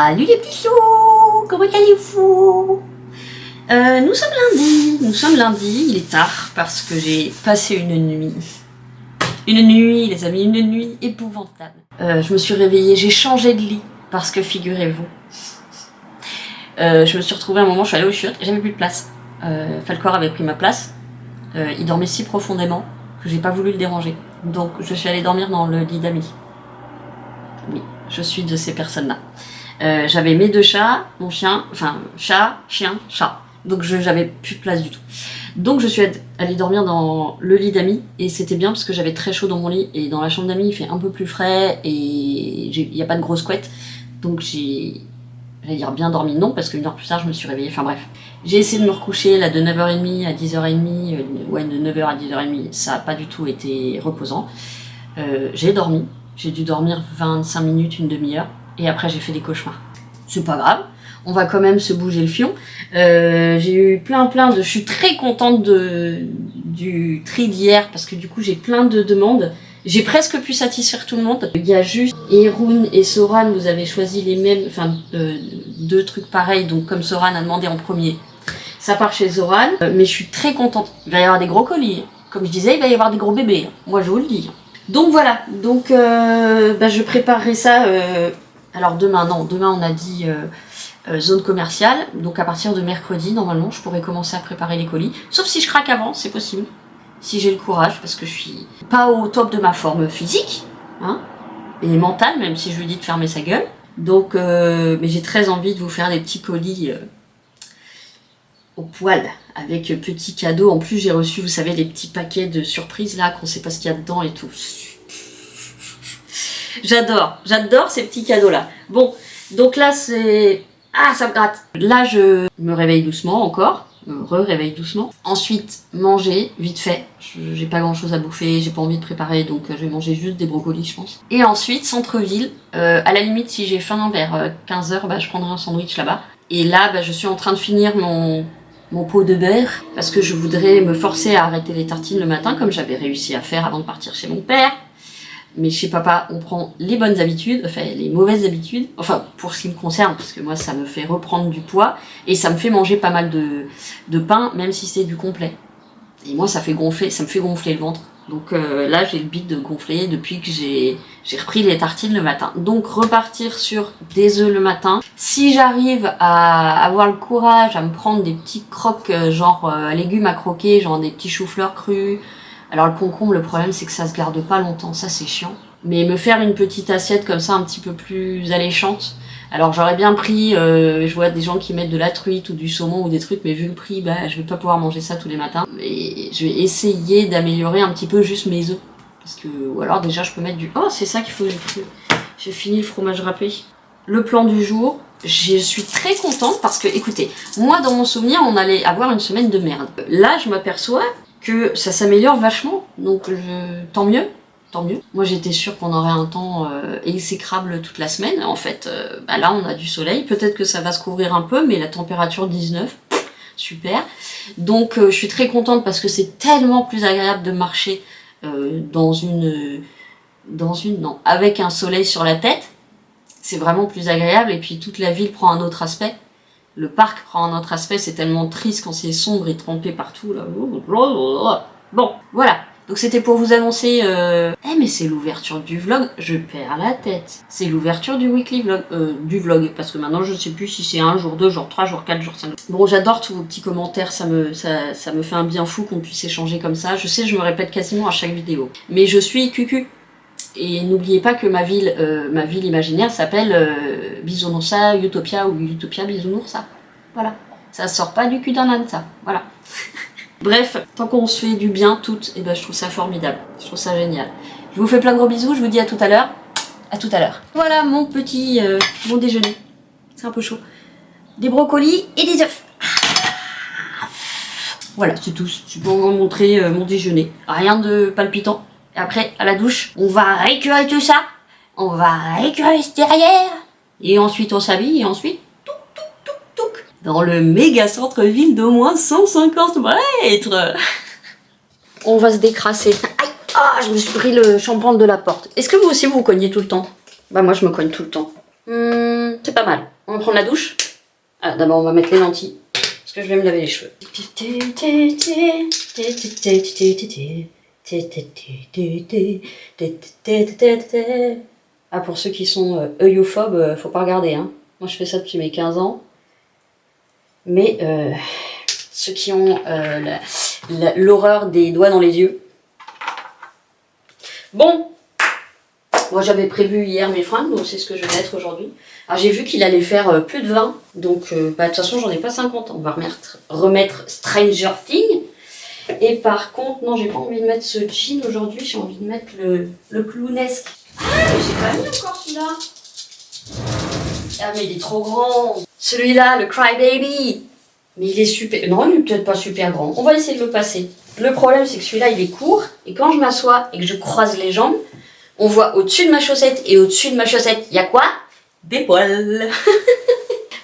Salut les petits choux, comment allez-vous? Nous sommes lundi, il est tard parce que j'ai passé une nuit. Une nuit, les amis, une nuit épouvantable. Je me suis réveillée, j'ai changé de lit parce que figurez-vous, je me suis retrouvée à un moment, je suis allée aux chiottes et j'avais plus de place. Falcor avait pris ma place, il dormait si profondément que j'ai pas voulu le déranger. Donc je suis allée dormir dans le lit d'amis. Oui, je suis de ces personnes-là. J'avais mes deux chats, mon chien, enfin chat, chien, chat. Donc j'avais plus de place du tout. Donc je suis allée dormir dans le lit d'amis et c'était bien parce que j'avais très chaud dans mon lit et dans la chambre d'amis il fait un peu plus frais et il n'y a pas de grosse couette. Donc j'allais dire bien dormi, non, parce qu'une heure plus tard je me suis réveillée, enfin bref. J'ai essayé de me recoucher là de 9h30 à 10h30, ouais de 9h à 10h30, ça n'a pas du tout été reposant. J'ai dormi, j'ai dû dormir 25 minutes, une demi-heure. Et après j'ai fait des cauchemars. C'est pas grave, on va quand même se bouger le fion. J'ai eu plein de... Je suis très contente du tri d'hier parce que du coup j'ai plein de demandes. J'ai presque pu satisfaire tout le monde. Il y a juste Erun et Soran, vous avez choisi les mêmes, enfin deux trucs pareils, donc comme Soran a demandé en premier, ça part chez Soran. Mais je suis très contente. Il va y avoir des gros colis. Comme je disais, il va y avoir des gros bébés. Moi je vous le dis. Donc voilà, donc je préparerai ça... Alors demain, non, demain on a dit zone commerciale, donc à partir de mercredi, normalement, je pourrais commencer à préparer les colis. Sauf si je craque avant, c'est possible. Si j'ai le courage, parce que je suis pas au top de ma forme physique, hein, et mentale, même si je lui dis de fermer sa gueule. Donc, mais j'ai très envie de vous faire des petits colis au poil, avec petits cadeaux. En plus, j'ai reçu, vous savez, les petits paquets de surprises là, qu'on sait pas ce qu'il y a dedans et tout. J'adore ces petits cadeaux-là. Bon, donc là, c'est... Ah, ça me gratte. Là, je me réveille doucement encore. Me réveille doucement. Ensuite, manger, vite fait. J'ai pas grand-chose à bouffer, j'ai pas envie de préparer, donc je vais manger juste des brocolis, je pense. Et ensuite, centre-ville. À la limite, si j'ai faim vers 15h, je prendrai un sandwich là-bas. Et là, je suis en train de finir mon pot de beurre, parce que je voudrais me forcer à arrêter les tartines le matin, comme j'avais réussi à faire avant de partir chez mon père. Mais chez papa, on prend les bonnes habitudes, enfin les mauvaises habitudes, enfin pour ce qui me concerne, parce que moi ça me fait reprendre du poids et ça me fait manger pas mal de pain, même si c'est du complet. Et moi ça me fait gonfler le ventre. Donc là j'ai le beat de gonfler depuis que j'ai repris les tartines le matin. Donc repartir sur des œufs le matin. Si j'arrive à avoir le courage à me prendre des petits crocs genre légumes à croquer, genre des petits choux-fleurs crus. Alors le concombre, le problème c'est que ça se garde pas longtemps, ça c'est chiant. Mais me faire une petite assiette comme ça un petit peu plus alléchante. Alors j'aurais bien pris, je vois des gens qui mettent de la truite ou du saumon ou des trucs, mais vu le prix, je vais pas pouvoir manger ça tous les matins. Et je vais essayer d'améliorer un petit peu juste mes œufs. Parce que, ou alors déjà je peux mettre du... Oh, c'est ça qu'il faut que j'ai fini le fromage râpé. Le plan du jour, je suis très contente parce que, écoutez, moi dans mon souvenir, on allait avoir une semaine de merde. Là, je m'aperçois que ça s'améliore vachement, donc tant mieux. Moi j'étais sûre qu'on aurait un temps exécrable toute la semaine, en fait là on a du soleil, peut-être que ça va se couvrir un peu, mais la température 19, super. Donc je suis très contente parce que c'est tellement plus agréable de marcher avec un soleil sur la tête, c'est vraiment plus agréable et puis toute la ville prend un autre aspect. Le parc prend un autre aspect, c'est tellement triste quand c'est sombre et trempé partout là. Bon, voilà. Donc c'était pour vous annoncer... mais c'est l'ouverture du vlog, je perds la tête. C'est l'ouverture du weekly vlog, du vlog, parce que maintenant je sais plus si c'est 1 jour, 2 jours, 3 jours, 4 jours, 5 jours. Bon, j'adore tous vos petits commentaires, ça me fait un bien fou qu'on puisse échanger comme ça. Je sais, je me répète quasiment à chaque vidéo. Mais je suis cucu. Et n'oubliez pas que ma ville imaginaire s'appelle Bisounoursa Utopia ou Utopia Bisounoursa. Voilà. Ça sort pas du cul d'un âne, ça. Voilà. Bref, tant qu'on se fait du bien toutes, je trouve ça formidable. Je trouve ça génial. Je vous fais plein de gros bisous, je vous dis à tout à l'heure. À tout à l'heure. Voilà mon petit mon déjeuner. C'est un peu chaud. Des brocolis et des œufs. Voilà, c'est tout. Je vais vous montrer mon déjeuner. Rien de palpitant. Et après, à la douche, on va récurer tout ça. On va récurer ce derrière. Et ensuite, on s'habille. Et ensuite, touc. Dans le méga centre-ville d'au moins 150 mètres. On va se décrasser. Aïe, je me suis pris le chambranle de la porte. Est-ce que vous aussi, vous cognez tout le temps? Moi, je me cogne tout le temps. C'est pas mal. On va prendre la douche. Ah, d'abord, on va mettre les lentilles. Parce que je vais me laver les cheveux. Ah, pour ceux qui sont œillophobes, faut pas regarder. Hein. Moi, je fais ça depuis mes 15 ans. Mais ceux qui ont l'horreur des doigts dans les yeux. Bon, moi j'avais prévu hier mes fringues, donc c'est ce que je vais mettre aujourd'hui. Alors j'ai vu qu'il allait faire plus de 20, donc de toute façon j'en ai pas 50. On va remettre Stranger Things. Et par contre, non, j'ai pas envie de mettre ce jean aujourd'hui, j'ai envie de mettre le clownesque. Ah, mais j'ai pas mis encore celui-là. Ah, mais il est trop grand. Celui-là, le Crybaby. Mais il est super... Non, il est peut-être pas super grand. On va essayer de le passer. Le problème, c'est que celui-là, il est court. Et quand je m'assois et que je croise les jambes, on voit au-dessus de ma chaussette. Et au-dessus de ma chaussette, il y a quoi? Des poils.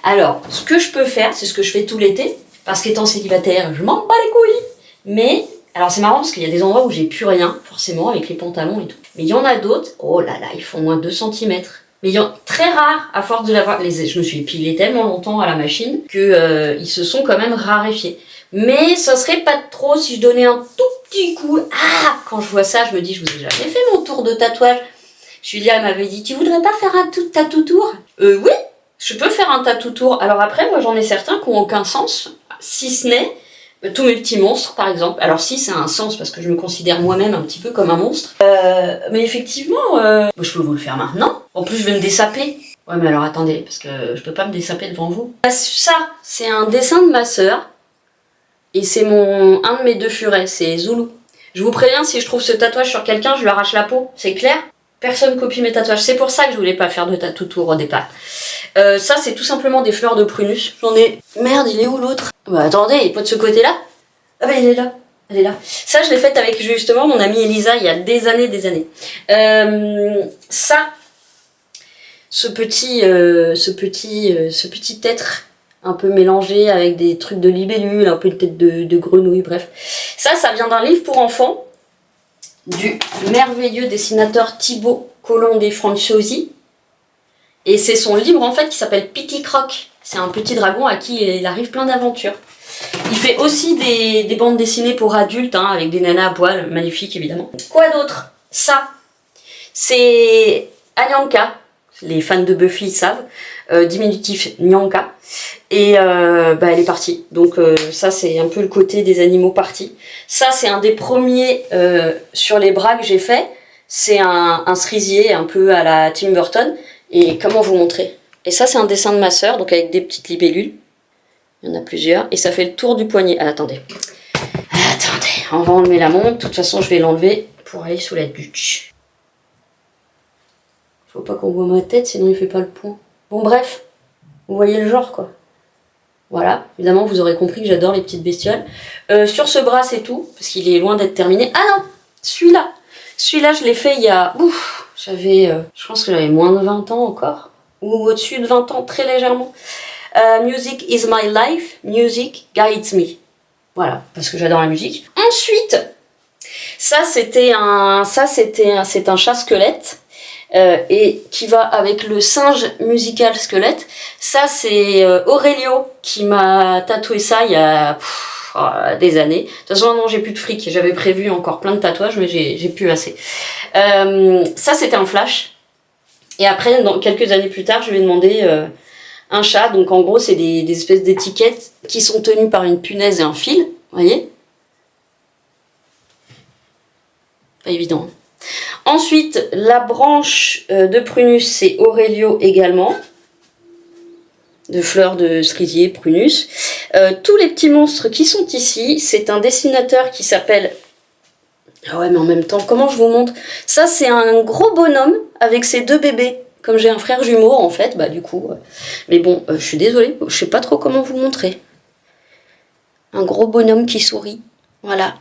Alors, ce que je peux faire, c'est ce que je fais tout l'été. Parce qu'étant célibataire, je m'en bats les couilles. Mais, alors c'est marrant parce qu'il y a des endroits où j'ai plus rien, forcément, avec les pantalons et tout. Mais il y en a d'autres, oh là là, ils font moins 2 cm. Mais très rare, à force de l'avoir... Je me suis épilée tellement longtemps à la machine que ils se sont quand même raréfiés. Mais ça serait pas trop si je donnais un tout petit coup. Ah, quand je vois ça, je me dis, je vous ai jamais fait mon tour de tatouage. Julia m'avait dit, tu voudrais pas faire un tatou tour? Oui, je peux faire un tatou tour. Alors après, moi j'en ai certains qui n'ont aucun sens, si ce n'est tous mes petits monstres, par exemple. Alors si, ça a un sens, parce que je me considère moi-même un petit peu comme un monstre. Mais effectivement, je peux vous le faire maintenant. En plus, je vais me dessaper. Ouais, mais alors attendez, parce que je peux pas me dessaper devant vous. Ça, c'est un dessin de ma sœur. Et c'est un de mes 2 furets, c'est Zoulou. Je vous préviens, si je trouve ce tatouage sur quelqu'un, je lui arrache la peau. C'est clair? Personne copie mes tatouages. C'est pour ça que je voulais pas faire de tatou tour au départ. Ça, c'est tout simplement des fleurs de prunus. J'en ai... Merde, il est où l'autre? Bah attendez, il est pas de ce côté-là? Ah bah il est là. Elle est là. Ça, je l'ai faite avec justement mon amie Elisa il y a des années, des années. Ça, ce petit être un peu mélangé avec des trucs de libellule, un peu une tête de grenouille, bref. Ça vient d'un livre pour enfants du merveilleux dessinateur Thibaut Colomb Franciosi. Et c'est son livre en fait qui s'appelle Pitty Croc. C'est un petit dragon à qui il arrive plein d'aventures. Il fait aussi des bandes dessinées pour adultes, hein, avec des nanas à poil, magnifiques évidemment. Quoi d'autre? Ça, c'est Anyanka. Les fans de Buffy savent. Diminutif Nyanka. Et elle est partie. Donc ça, c'est un peu le côté des animaux partis. Ça, c'est un des premiers sur les bras que j'ai fait. C'est un cerisier un peu à la Tim Burton. Et comment vous montrer? Et ça, c'est un dessin de ma sœur, donc avec des petites libellules. Il y en a plusieurs. Et ça fait le tour du poignet. Ah, attendez. Attendez, on va enlever la montre. De toute façon, je vais l'enlever pour aller sous la douche. Faut pas qu'on voit ma tête, sinon il fait pas le point. Bon, bref. Vous voyez le genre, quoi. Voilà. Évidemment, vous aurez compris que j'adore les petites bestioles. Sur ce bras, c'est tout. Parce qu'il est loin d'être terminé. Ah non! Celui-là. Celui-là, je l'ai fait il y a... Ouf, j'avais... je pense que j'avais moins de 20 ans encore. Ou au-dessus de 20 ans, très légèrement. Music is my life. Music guides me. Voilà, parce que j'adore la musique. Ensuite, c'est un chat squelette. Et qui va avec le singe musical squelette. Ça, c'est Aurelio qui m'a tatoué ça il y a des années. De toute façon, non, j'ai plus de fric. J'avais prévu encore plein de tatouages, mais j'ai plus assez. Ça, c'était un flash. Et après, quelques années plus tard, je lui ai demandé un chat. Donc, en gros, c'est des espèces d'étiquettes qui sont tenues par une punaise et un fil. Vous voyez? Pas évident. Ensuite, la branche de prunus, c'est Aurelio également. De fleurs de cerisier, prunus. Tous les petits monstres qui sont ici, c'est un dessinateur qui s'appelle... Ah ouais, mais en même temps, comment je vous montre? Ça, c'est un gros bonhomme avec ses 2 bébés. Comme j'ai un frère jumeau, en fait, bah du coup... Mais bon, je suis désolée, je sais pas trop comment vous montrer. Un gros bonhomme qui sourit. Voilà.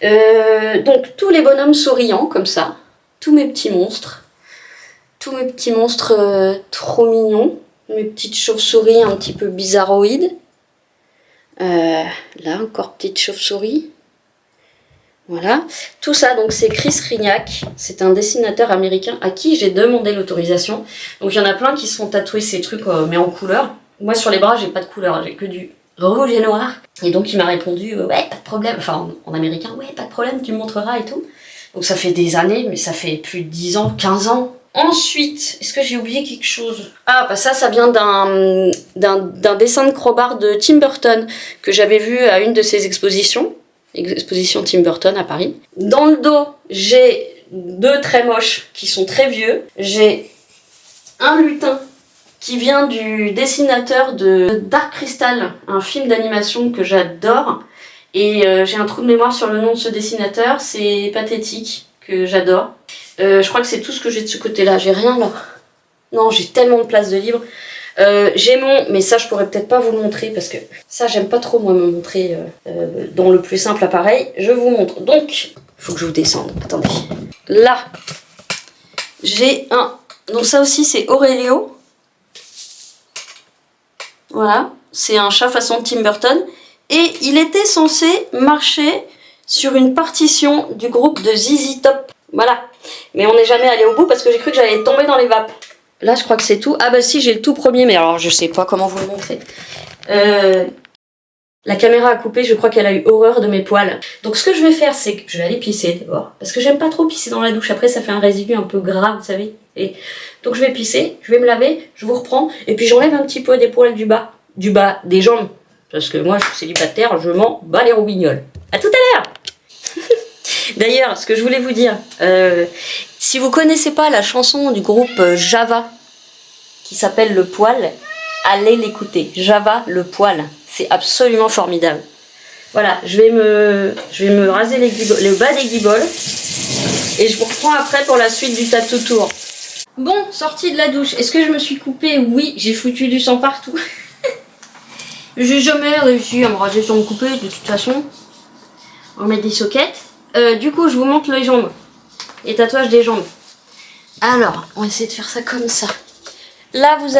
Donc tous les bonhommes souriants comme ça, tous mes petits monstres trop mignons, mes petites chauves-souris un petit peu bizarroïdes, là encore petite chauve-souris, Voilà. Tout ça, donc c'est Chris Rignac. C'est un dessinateur américain à qui j'ai demandé l'autorisation. Donc il y en a plein qui se font tatouer ces trucs, mais en couleur. Moi, sur les bras, j'ai pas de couleur. J'ai que du rouge et noir. Et donc il m'a répondu, ouais, pas de problème. Enfin, en américain, ouais, pas de problème, tu me montreras et tout. Donc ça fait des années, mais ça fait plus de 10 ans, 15 ans. Ensuite, est-ce que j'ai oublié quelque chose? Ah, bah ça vient d'un dessin de crowbar de Tim Burton que j'avais vu à une de ses expositions. Exposition Tim Burton à Paris. Dans le dos, j'ai 2 très moches qui sont très vieux. J'ai un lutin qui vient du dessinateur de Dark Crystal, un film d'animation que j'adore. Et j'ai un trou de mémoire sur le nom de ce dessinateur, c'est Pathétique, que j'adore. Je crois que c'est tout ce que j'ai de ce côté-là, j'ai rien là. Non, j'ai tellement de place de libre. J'ai mais ça je pourrais peut-être pas vous le montrer parce que ça j'aime pas trop moi me montrer dans le plus simple appareil. Je vous montre. Donc, faut que je vous descende. Attendez. Là, j'ai un. Donc ça aussi c'est Aurelio. Voilà, c'est un chat façon Tim Burton. Et il était censé marcher sur une partition du groupe de ZZ Top. Voilà. Mais on n'est jamais allé au bout parce que j'ai cru que j'allais tomber dans les vapes. Là, je crois que c'est tout. Ah bah si, j'ai le tout premier, mais alors je sais pas comment vous le montrer. La caméra a coupé, je crois qu'elle a eu horreur de mes poils. Donc ce que je vais faire, c'est que je vais aller pisser d'abord. Parce que j'aime pas trop pisser dans la douche, après ça fait un résidu un peu gras, vous savez. Et donc je vais pisser, je vais me laver, je vous reprends, et puis j'enlève un petit peu des poils du bas des jambes. Parce que moi, je suis célibataire, je m'en bats les roubignoles. À tout à l'heure. D'ailleurs, ce que je voulais vous dire, si vous connaissez pas la chanson du groupe Java, qui s'appelle Le Poil, allez l'écouter. Java, Le Poil, c'est absolument formidable. Voilà, je vais me raser le bas des guiboles, et je vous reprends après pour la suite du tattoo tour. Bon, sortie de la douche, est-ce que je me suis coupée? Oui, j'ai foutu du sang partout. J'ai jamais réussi à me raser sans me couper, de toute façon. On met des sockets. Du coup, je vous montre les jambes. Les tatouages des jambes. Alors, on va essayer de faire ça comme ça. Là, vous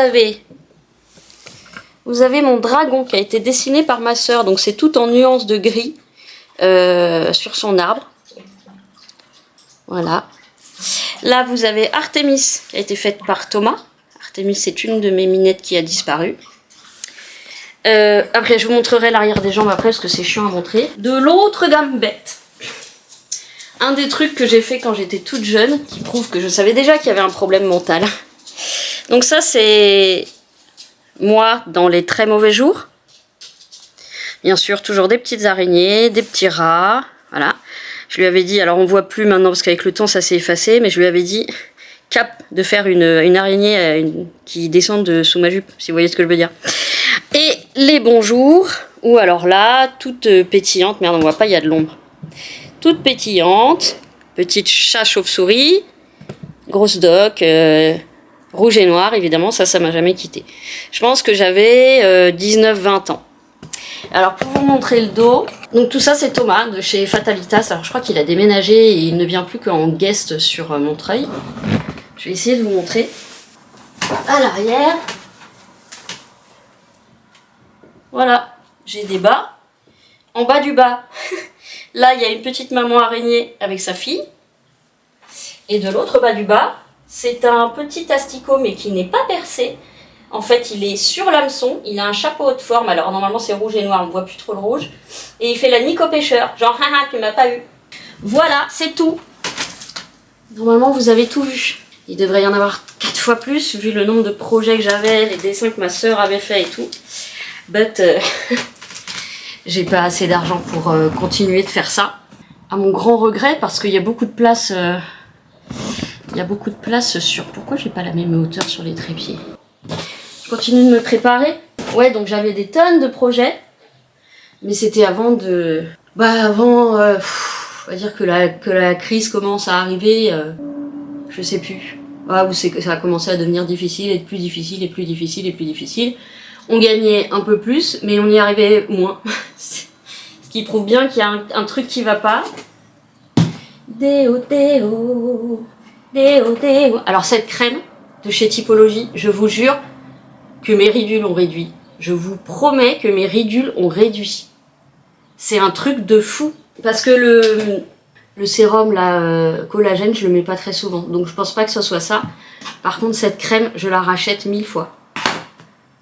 avez mon dragon qui a été dessiné par ma sœur. Donc, c'est tout en nuances de gris sur son arbre. Voilà. Là, vous avez Artemis qui a été faite par Thomas. Artemis, c'est une de mes minettes qui a disparu. Après, je vous montrerai l'arrière des jambes après parce que c'est chiant à montrer. De l'autre gambette. Un des trucs que j'ai fait quand j'étais toute jeune, qui prouve que je savais déjà qu'il y avait un problème mental. Donc ça, c'est moi dans les très mauvais jours. Bien sûr, toujours des petites araignées, des petits rats. Voilà. Je lui avais dit, alors on voit plus maintenant parce qu'avec le temps ça s'est effacé, mais je lui avais dit cap de faire une araignée qui descende sous ma jupe, si vous voyez ce que je veux dire. Et les bonjours, ou alors là, toute pétillante, merde on voit pas, il y a de l'ombre. Toute pétillante, petite chat chauve-souris, grosse doc, rouge et noir évidemment, ça m'a jamais quitté. Je pense que j'avais 19-20 ans. Alors pour vous montrer le dos, donc tout ça c'est Thomas de chez Fatalitas, alors je crois qu'il a déménagé et il ne vient plus qu'en guest sur Montreuil. Je vais essayer de vous montrer à l'arrière. Voilà, j'ai des bas. En bas du bas, là il y a une petite maman araignée avec sa fille. Et de l'autre bas du bas, c'est un petit asticot mais qui n'est pas percé. En fait, il est sur l'hameçon, il a un chapeau haute forme, alors normalement c'est rouge et noir, on ne voit plus trop le rouge. Et il fait la nique au pêcheur, genre haha, tu m'as pas eu. Voilà, c'est tout. Normalement vous avez tout vu. Il devrait y en avoir 4 fois plus, vu le nombre de projets que j'avais, les dessins que ma sœur avait fait et tout. But, j'ai pas assez d'argent pour continuer de faire ça. À mon grand regret, parce qu'il y a beaucoup de place... il y a beaucoup de place sur... Pourquoi j'ai pas la même hauteur sur les trépieds? Je continue de me préparer. Ouais, donc j'avais des tonnes de projets. Mais c'était avant de... Bah avant... on va dire que la crise commence à arriver. Je sais plus. Ah, où c'est que ça a commencé à devenir difficile, et plus difficile, et plus difficile, et plus difficile. On gagnait un peu plus, mais on y arrivait moins. Ce qui prouve bien qu'il y a un truc qui va pas. Déo, déo, déo, déo. Alors cette crème de chez Typologie, je vous jure que mes ridules ont réduit. Je vous promets que mes ridules ont réduit. C'est un truc de fou. Parce que Le sérum, là, collagène, je le mets pas très souvent. Donc je pense pas que ce soit ça. Par contre, cette crème, je la rachète 1000 fois.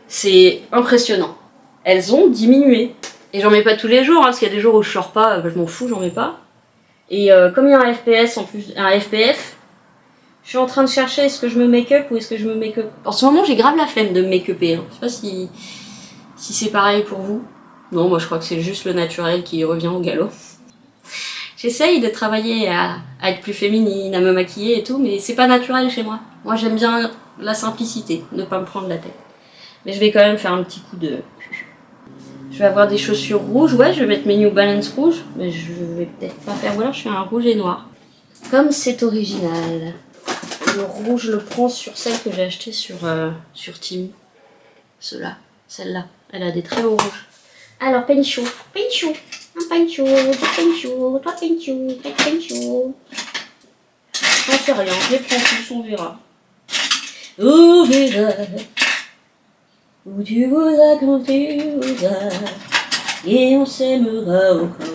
C'est impressionnant. Elles ont diminué. Et j'en mets pas tous les jours, hein, parce qu'il y a des jours où je sors pas, je m'en fous, j'en mets pas. Et comme il y a un FPS en plus, un FPF, je suis en train de chercher est-ce que je me make-up ou est-ce que je me make-up. En ce moment, j'ai grave la flemme de me make-upper. Hein. Je sais pas si c'est pareil pour vous. Non, moi je crois que c'est juste le naturel qui revient au galop. J'essaye de travailler à être plus féminine, à me maquiller et tout, mais c'est pas naturel chez moi. Moi j'aime bien la simplicité, ne pas me prendre la tête. Mais je vais quand même faire un petit coup de... Je vais avoir des chaussures rouges, ouais, je vais mettre mes New Balance rouges, mais je vais peut-être pas faire, voilà, je fais un rouge et noir. Comme c'est original. Le rouge, je le prends sur celle que j'ai achetée sur Temu. Celle-là, elle a des très beaux rouges. Alors, Pencho, un Pencho, deux Pencho, trois Pencho, quatre Pencho. J'en sais rien, je les prends tous, on verra. On verra où tu voudras quand tu voudras, et on s'aimera encore,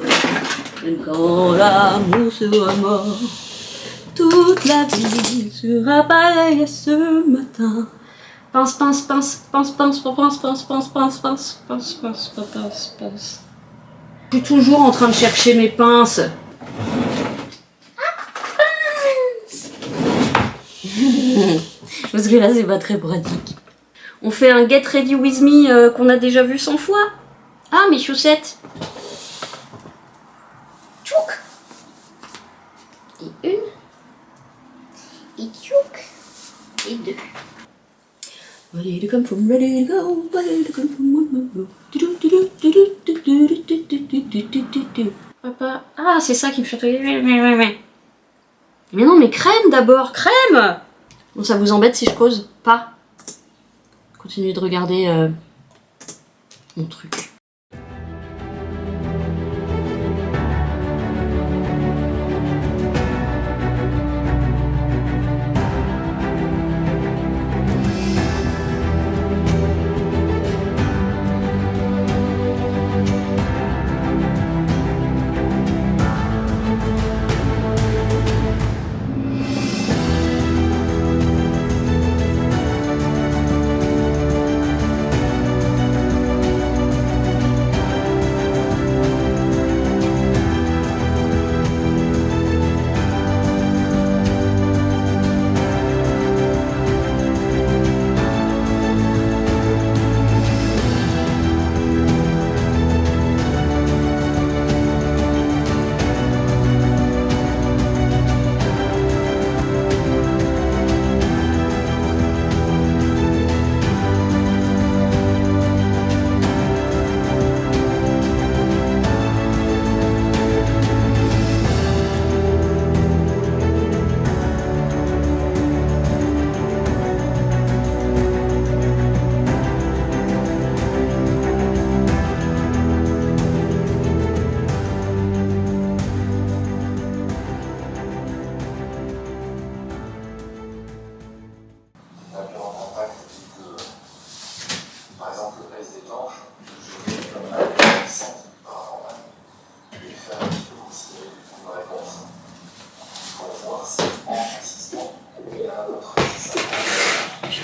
même quand l'amour sera mort. Toute la vie sera pareille à ce matin. Pense, pense, pense, pense, pense, pense, pense, pense, pense, pense, pense, pense, pense, pense. Je suis toujours en train de chercher mes pinces. Parce que là, c'est pas très pratique. On fait un Get Ready With Me qu'on a déjà vu 100 fois. Ah, mes chaussettes. Tchouk. Et une. Et tchouk. Et deux. Ready to come from, ready to go, ready to come from. Papa. Ah, c'est ça qui me chatouille. Mais non, mais crème d'abord, crème. Bon, ça vous embête si je pose? Pas. Continuez de regarder mon truc.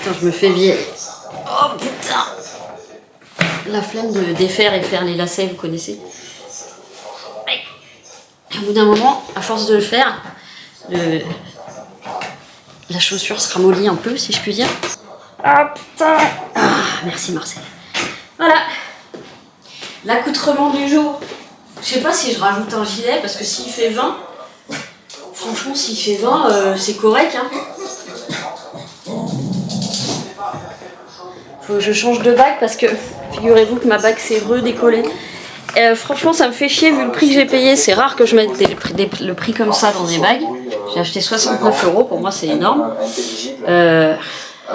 Putain, je me fais vieille. Oh putain! La flemme de défaire et faire les lacets, vous connaissez. Et au bout d'un moment, à force de le faire, la chaussure se ramollit un peu, si je puis dire. Ah putain! Ah, merci Marcel. Voilà. L'accoutrement du jour. Je sais pas si je rajoute un gilet, parce que s'il fait 20, franchement, s'il fait 20, c'est correct, hein. Faut que je change de bague parce que figurez-vous que ma bague s'est redécollée. Franchement, ça me fait chier vu le prix que j'ai payé. C'est rare que je mette le prix comme ça dans des bagues. J'ai acheté 69 €, pour moi c'est énorme. Et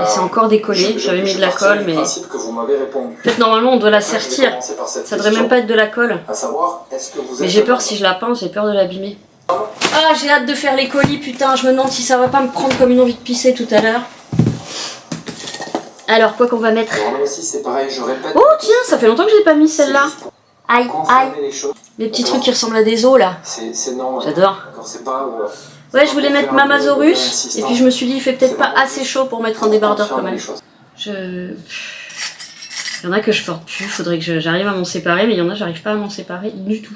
c'est encore décollé. J'avais mis de la colle, mais en fait normalement on doit la sertir. Ça devrait même pas être de la colle. Mais j'ai peur, si je la pince, j'ai peur de l'abîmer. Ah, j'ai hâte de faire les colis, putain. Je me demande si ça va pas me prendre comme une envie de pisser tout à l'heure. Alors, quoi qu'on va mettre? Oh tiens, ça fait longtemps que je l'ai pas mis celle-là. Aïe, aïe. Les petits trucs qui ressemblent à des os là. J'adore. c'est pas... Ouais, je voulais mettre Mamasaurus, et puis je me suis dit, il fait peut-être pas assez chaud pour mettre un débardeur quand même. Il y en a que je porte plus, faudrait que j'arrive à m'en séparer, mais il y en a, j'arrive pas à m'en séparer du tout.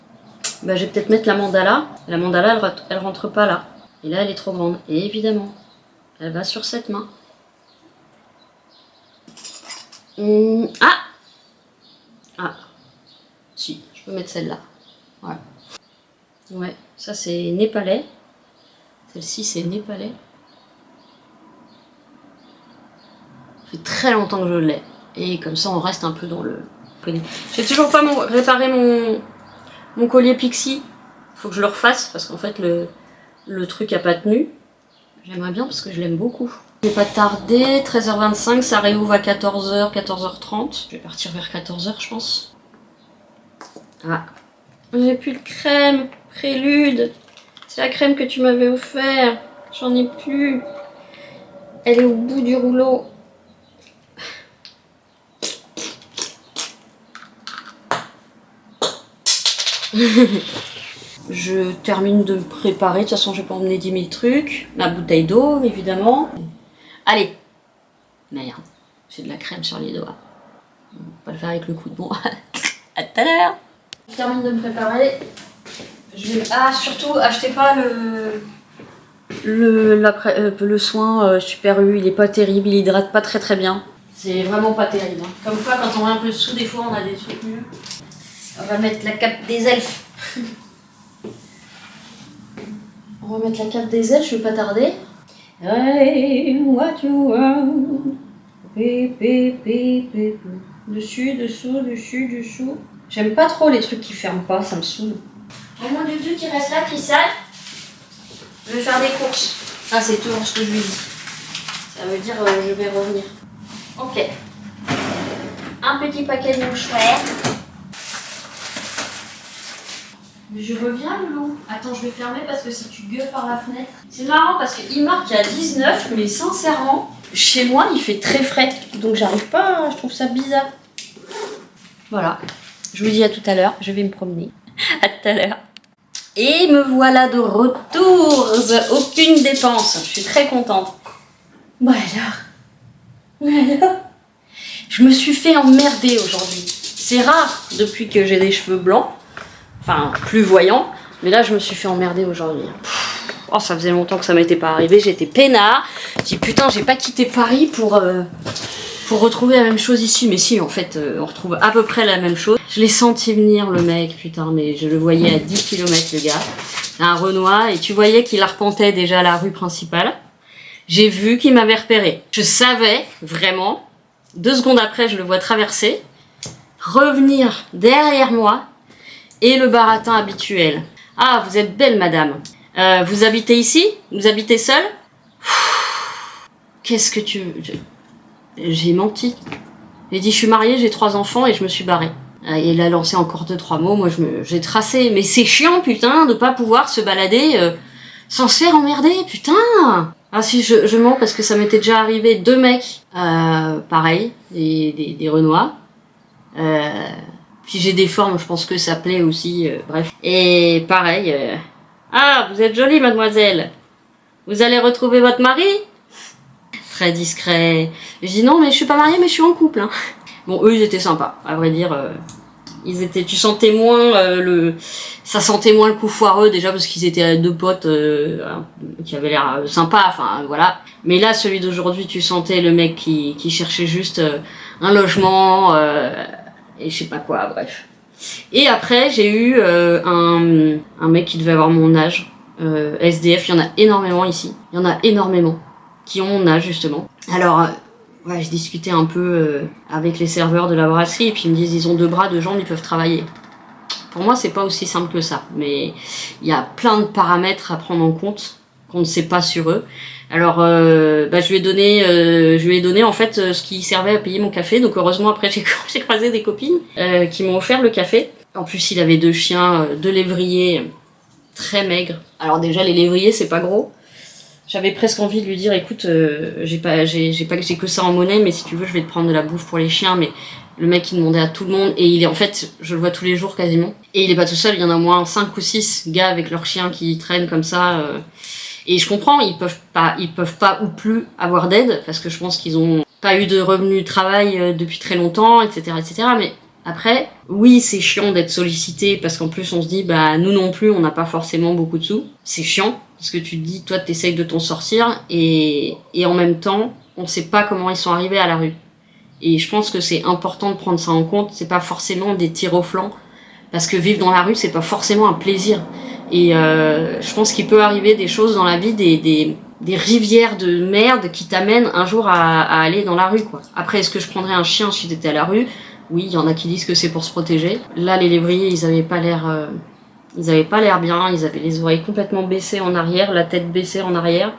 Bah, je vais peut-être mettre la mandala. La mandala, elle rentre pas là. Et là, elle est trop grande. Et évidemment, elle va sur cette main. Ah! Ah! Si, je peux mettre celle-là. Ouais. Ouais, ça c'est népalais. Celle-ci, c'est népalais. Ça fait très longtemps que je l'ai. Et comme ça, on reste un peu dans le... J'ai toujours pas réparé mon collier Pixie. Faut que je le refasse parce qu'en fait, le truc a pas tenu. J'aimerais bien parce que je l'aime beaucoup. Je vais pas tarder. 13h25, ça réouvre à 14h, 14h30. Je vais partir vers 14h, je pense. Ah. J'ai plus de crème. Prélude. C'est la crème que tu m'avais offert. J'en ai plus. Elle est au bout du rouleau. Je termine de me préparer. De toute façon, je vais pas emmener 10 000 trucs. Ma bouteille d'eau, évidemment. Allez. Merde. J'ai de la crème sur les doigts. On va pas le faire avec le coup de bon. À tout à l'heure. Je termine de me préparer. Je vais... Ah, surtout, achetez pas le soin Super U. Il est pas terrible. Il hydrate pas très bien. C'est vraiment pas terrible. Hein. Comme quoi, quand on est un peu sous, des fois, on a des trucs mieux. On va mettre la cape des elfes. On va mettre la cape des elfes, je vais pas tarder. Hey, what you want? Dessus, dessous, dessus, dessous. J'aime pas trop les trucs qui ferment pas, ça me saoule. Oh mon dieu, qui reste là, qui sale. Je vais faire des courses. Ah, c'est toujours ce que je lui dis. Ça veut dire je vais revenir. Ok. Un petit paquet de mouchoirs. Je reviens, Loulou. Attends, je vais fermer parce que si tu gueules par la fenêtre... C'est marrant parce qu'il marque qu'il y a 19, mais sincèrement, chez moi, il fait très frais. Donc j'arrive pas, je trouve ça bizarre. Voilà. Je vous dis à tout à l'heure, je vais me promener. À tout à l'heure. Et me voilà de retour. Aucune dépense. Je suis très contente. Bon alors. Je me suis fait emmerder aujourd'hui. C'est rare depuis que j'ai des cheveux blancs. Enfin, plus voyants. Mais là, je me suis fait emmerder aujourd'hui. Oh, ça faisait longtemps que ça m'était pas arrivé. J'étais peinard. J'ai dit, putain, j'ai pas quitté Paris pour retrouver la même chose ici. Mais si, en fait, on retrouve à peu près la même chose. Je l'ai senti venir, le mec, putain, mais je le voyais à 10 km, le gars. Un Renoir, et tu voyais qu'il arpentait déjà la rue principale. J'ai vu qu'il m'avait repéré. Je savais, vraiment, 2 secondes après, je le vois traverser, revenir derrière moi, et le baratin habituel. Ah, vous êtes belle, madame. Vous habitez ici? Vous habitez seule? Qu'est-ce que tu veux? J'ai menti. J'ai dit, je suis mariée, j'ai 3 enfants et je me suis barrée. Et il a lancé encore 2-3 mots, moi j'ai tracé. Mais c'est chiant, putain, de pas pouvoir se balader sans se faire emmerder, putain. Ah si, je mens parce que ça m'était déjà arrivé 2 mecs, pareil, des Renois. Puis j'ai des formes, je pense que ça plaît aussi, bref. Et pareil, ah, vous êtes jolie, mademoiselle. Vous allez retrouver votre mari? Très discret. Je dis non, mais je suis pas mariée, mais je suis en couple. Hein. Bon, eux, ils étaient sympas, à vrai dire. Ils étaient, tu sentais moins ça sentait moins le coup foireux déjà parce qu'ils étaient 2 potes qui avaient l'air sympas. Enfin, voilà. Mais là, celui d'aujourd'hui, tu sentais le mec qui cherchait juste un logement. Et je sais pas quoi, bref. Et après, j'ai eu un mec qui devait avoir mon âge, SDF, il y en a énormément ici. Il y en a énormément qui ont mon âge, justement. Alors, ouais, je discutais un peu avec les serveurs de la brasserie, et puis ils me disent, ils ont 2 bras, 2 jambes, ils peuvent travailler. Pour moi, c'est pas aussi simple que ça, mais il y a plein de paramètres à prendre en compte qu'on ne sait pas sur eux. Alors, je lui ai donné en fait ce qui servait à payer mon café. Donc heureusement après j'ai croisé des copines qui m'ont offert le café. En plus, il avait 2 chiens, 2 lévriers très maigres. Alors déjà les lévriers c'est pas gros. J'avais presque envie de lui dire, écoute, j'ai que ça en monnaie, mais si tu veux je vais te prendre de la bouffe pour les chiens. Mais Le mec il demandait à tout le monde et il est en fait, je le vois tous les jours quasiment. Et il est pas tout seul, il y en a au moins 5 ou 6 gars avec leurs chiens qui traînent comme ça. Et je comprends, ils peuvent pas ou plus avoir d'aide parce que je pense qu'ils ont pas eu de revenus de travail depuis très longtemps, etc., etc. Mais après, oui, c'est chiant d'être sollicité parce qu'en plus on se dit, bah nous non plus, on n'a pas forcément beaucoup de sous. C'est chiant parce que tu te dis, toi, t'essayes de t'en sortir et en même temps, on sait pas comment ils sont arrivés à la rue. Et je pense que c'est important de prendre ça en compte. C'est pas forcément des tirs au flanc parce que vivre dans la rue, c'est pas forcément un plaisir. Et je pense qu'il peut arriver des choses dans la vie, des rivières de merde qui t'amènent un jour à aller dans la rue, quoi. Après, est-ce que je prendrais un chien si j'étais à la rue? Oui, il y en a qui disent que c'est pour se protéger. Là, les lévriers, ils avaient pas l'air bien. Ils avaient les oreilles complètement baissées en arrière, la tête baissée en arrière.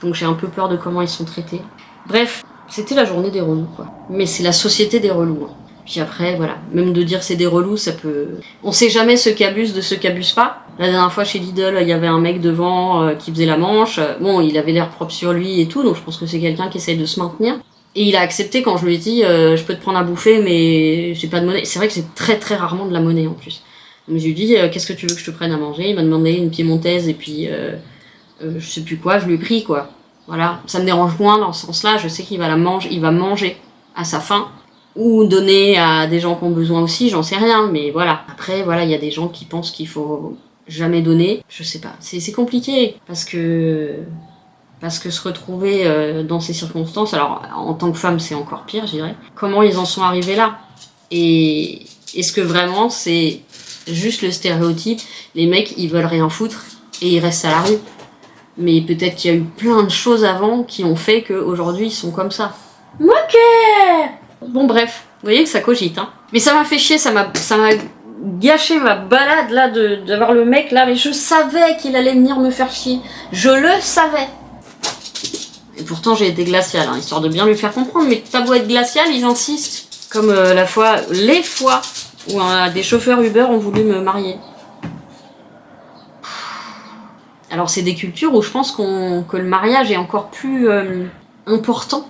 Donc j'ai un peu peur de comment ils sont traités. Bref, c'était la journée des relous, quoi. Mais c'est la société des relous, hein. Puis après, voilà, même de dire c'est des relous, ça peut... On sait jamais ceux qui abusent de ceux qui abusent pas. La dernière fois chez Lidl, il y avait un mec devant qui faisait la manche. Bon, il avait l'air propre sur lui et tout, donc je pense que c'est quelqu'un qui essaye de se maintenir. Et il a accepté quand je lui ai dit je peux te prendre à bouffer, mais j'ai pas de monnaie. C'est vrai que j'ai très très rarement de la monnaie en plus. Donc je lui ai dit qu'est-ce que tu veux que je te prenne à manger? Il m'a demandé une piémontaise et puis je sais plus quoi, je lui ai pris quoi. Voilà, ça me dérange moins dans ce sens-là, je sais qu'il va il va manger à sa faim. Ou donner à des gens qui ont besoin aussi, j'en sais rien, mais voilà. Après, voilà, il y a des gens qui pensent qu'il faut jamais donner. Je sais pas, c'est compliqué, parce que se retrouver dans ces circonstances, alors en tant que femme, c'est encore pire, je dirais. Comment ils en sont arrivés là? Et est-ce que vraiment c'est juste le stéréotype, les mecs, ils veulent rien foutre et ils restent à la rue? Mais peut-être qu'il y a eu plein de choses avant qui ont fait qu'aujourd'hui, ils sont comme ça. Ok. Bon bref, vous voyez que ça cogite, hein. Mais ça m'a fait chier, ça m'a gâché ma balade là d'avoir le mec là, mais je savais qu'il allait venir me faire chier. Je le savais. Et pourtant j'ai été glaciale, hein, histoire de bien lui faire comprendre, mais t'as beau être glaciale, ils insistent. Comme les fois où des chauffeurs Uber ont voulu me marier. Alors c'est des cultures où je pense que le mariage est encore plus important.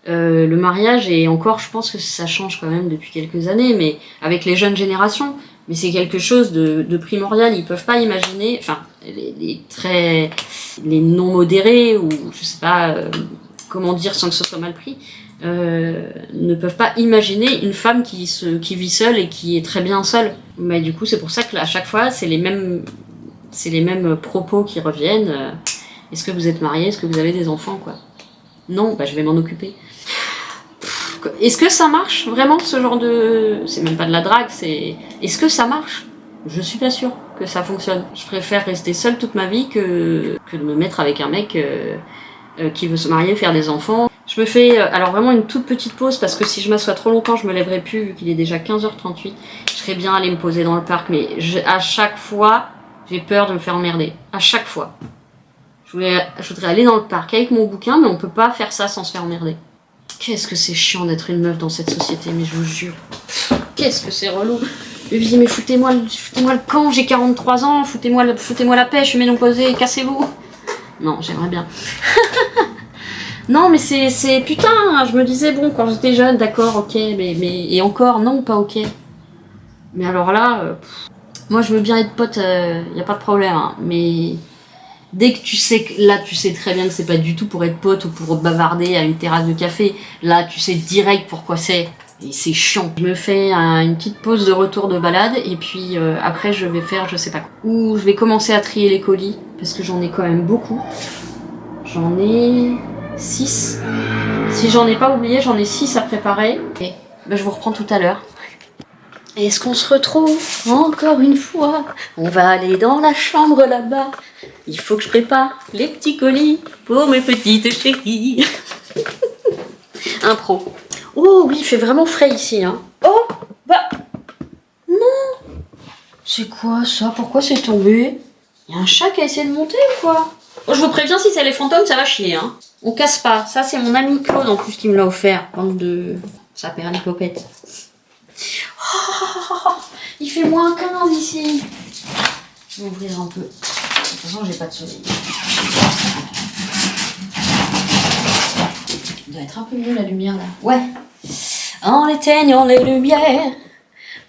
Le mariage est encore, je pense que ça change quand même depuis quelques années, mais avec les jeunes générations, mais c'est quelque chose de primordial. Ils peuvent pas imaginer, enfin les non modérés ou je sais pas comment dire sans que ce soit mal pris, ne peuvent pas imaginer une femme qui vit seule et qui est très bien seule. Mais du coup c'est pour ça que à chaque fois c'est les mêmes propos qui reviennent. Est-ce que vous êtes mariés? Est-ce que vous avez des enfants, quoi? Non, bah je vais m'en occuper. Est-ce que ça marche vraiment ce genre de... C'est même pas de la drague, c'est... Est-ce que ça marche? Je suis pas sûre que ça fonctionne. Je préfère rester seule toute ma vie que de me mettre avec un mec qui veut se marier, faire des enfants. Je me fais alors vraiment une toute petite pause parce que si je m'assois trop longtemps, je me lèverai plus vu qu'il est déjà 15h38. Je serais bien allée me poser dans le parc, mais à chaque fois, j'ai peur de me faire emmerder. À chaque fois. Je voudrais aller dans le parc avec mon bouquin, mais on peut pas faire ça sans se faire emmerder. Qu'est-ce que c'est chiant d'être une meuf dans cette société, mais je vous jure. Qu'est-ce que c'est relou. Je lui dis, mais foutez-moi le camp, j'ai 43 ans, foutez-moi la paix, je suis ménopausée, cassez-vous. Non, j'aimerais bien. Non, mais c'est putain, je me disais, bon, quand j'étais jeune, d'accord, ok, mais et encore, non, pas ok. Mais alors là, moi je veux bien être pote, y a pas de problème, hein, mais... Dès que tu sais que là, tu sais très bien que c'est pas du tout pour être pote ou pour bavarder à une terrasse de café. Là, tu sais direct pourquoi c'est. Et c'est chiant. Je me fais une petite pause de retour de balade et puis après je vais faire je sais pas quoi. Ou je vais commencer à trier les colis parce que j'en ai quand même beaucoup. J'en ai 6. Si j'en ai pas oublié, j'en ai 6 à préparer. Et ben, je vous reprends tout à l'heure. Est-ce qu'on se retrouve encore une fois? On va aller dans la chambre là-bas. Il faut que je prépare les petits colis pour mes petites chéries. Impro. Oh oui, il fait vraiment frais ici, hein. Oh, bah... Non. C'est quoi ça? Pourquoi c'est tombé? Il y a un chat qui a essayé de monter ou quoi? Oh, je vous préviens, si c'est les fantômes, ça va chier, hein. On casse pas. Ça, c'est mon ami Claude en plus qui me l'a offert. Bande de... Ça perd les copettes. Oh, il fait moins 15 ici. Je vais ouvrir un peu. De toute façon, j'ai pas de soleil. Il doit être un peu mieux la lumière là. Ouais. en éteignant les lumières,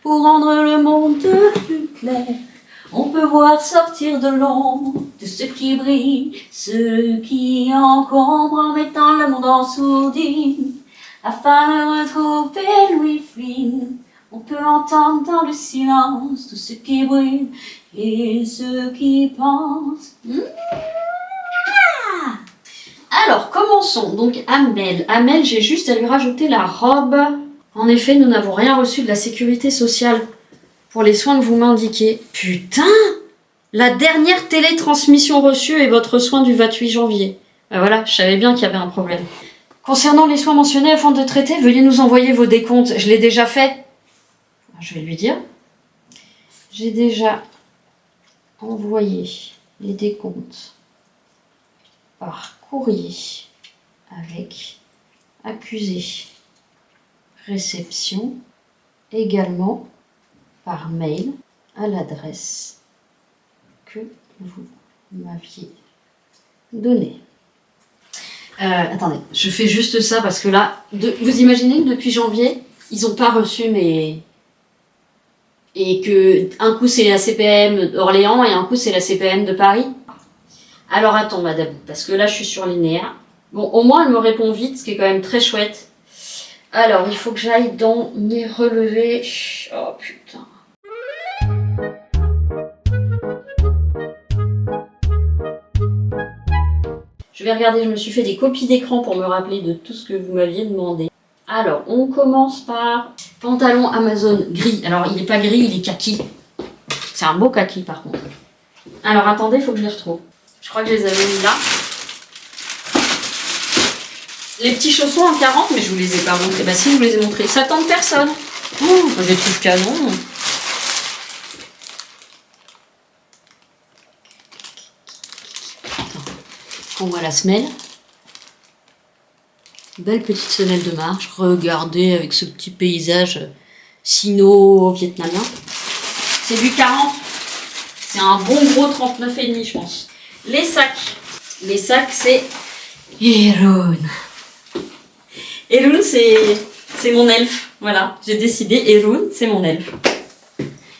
pour rendre le monde plus clair. On peut voir sortir de l'ombre de ce qui brille, ce qui encombre en mettant le monde en sourdine. Afin de retrouver Louis Flynn, on peut entendre dans le silence tout ce qui brûle et ce qui pense. Alors, commençons. Donc, Amel. Amel, j'ai juste à lui rajouter la robe. En effet, nous n'avons rien reçu de la sécurité sociale pour les soins que vous m'indiquez. Putain! La dernière télétransmission reçue est votre soin du 28 janvier. Ben voilà, je savais bien qu'il y avait un problème. Concernant les soins mentionnés afin de traiter, veuillez nous envoyer vos décomptes. Je l'ai déjà fait. Je vais lui dire. J'ai déjà envoyé les décomptes par courrier avec accusé réception, également par mail à l'adresse que vous m'aviez donnée. Attendez, je fais juste ça parce que là, vous imaginez que depuis janvier, ils n'ont pas reçu mes... Et que un coup c'est la CPM d'Orléans et un coup c'est la CPM de Paris. Alors attends madame, parce que là je suis surlinéaire. Bon, au moins elle me répond vite, ce qui est quand même très chouette. Alors, il faut que j'aille dans mes relevés. Oh putain. Je vais regarder, je me suis fait des copies d'écran pour me rappeler de tout ce que vous m'aviez demandé. Alors, on commence par pantalon Amazon gris. Alors, il n'est pas gris, il est kaki. C'est un beau kaki par contre. Alors, attendez, il faut que je les retrouve. Je crois que je les avais mis là. Les petits chaussons en 40, mais je vous les ai pas montrés. Bah si, je vous les ai montrés. Ça tente personne. Oh, je les trouve canon. On voit la semelle. Belle petite semelle de marche. Regardez avec ce petit paysage sino-vietnamien. C'est du 40. C'est un bon gros 39,5 je pense. Les sacs. Les sacs, c'est Héroun. Héroun, c'est mon elfe. Voilà, j'ai décidé. Héroun, c'est mon elfe.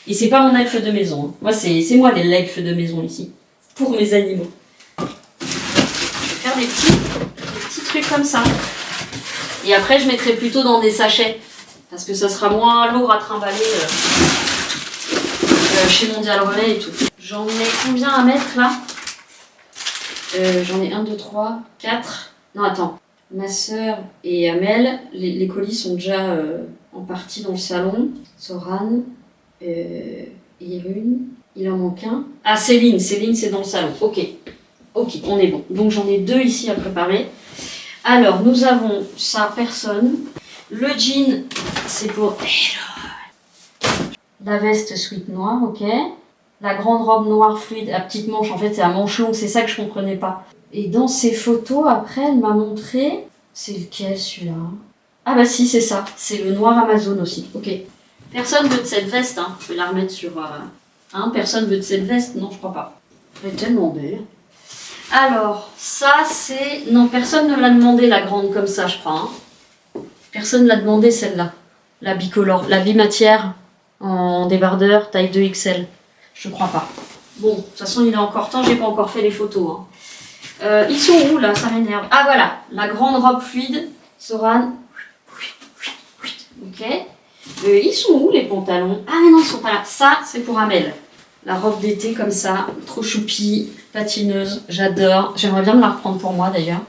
Et c'est pas mon elfe de maison. Moi, c'est moi l'elfe de maison ici. Pour mes animaux. Je vais faire des petits trucs comme ça. Et après, je mettrai plutôt dans des sachets. Parce que ça sera moins lourd à trimballer chez Mondial Relais et tout. J'en ai combien à mettre là? J'en ai 1, 2, 3, 4. Non, attends. Ma sœur et Amel, les colis sont déjà en partie dans le salon. Soran, Irune, il en manque un. Ah, Céline c'est dans le salon. Ok, on est bon. Donc j'en ai 2 ici à préparer. Alors, nous avons ça, personne. Le jean, c'est pour la veste sweat noire, ok. La grande robe noire fluide à petite manche, en fait c'est à manche longue, c'est ça que je comprenais pas. Et dans ces photos, après, elle m'a montré... C'est lequel, celui-là? Ah bah si, c'est ça. C'est le noir Amazon aussi. Ok. Personne veut de cette veste, hein. Je vais la remettre sur... Hein, personne veut de cette veste? Non, je crois pas. Elle est tellement belle. Alors, ça, c'est... Non, personne ne l'a demandé, la grande, comme ça, je crois. Hein. Personne ne l'a demandé, celle-là. La bicolore. La bimatière en débardeur, taille 2XL. Je crois pas. Bon, de toute façon, il est encore temps, j'ai pas encore fait les photos, hein. Ils sont où là? Ça m'énerve. Ah voilà, la grande robe fluide, Soran. Ok. Ils sont où les pantalons? Ah mais non, ils sont pas là. Ça, c'est pour Amel. La robe d'été comme ça, trop choupie, patineuse, j'adore. J'aimerais bien me la reprendre pour moi d'ailleurs.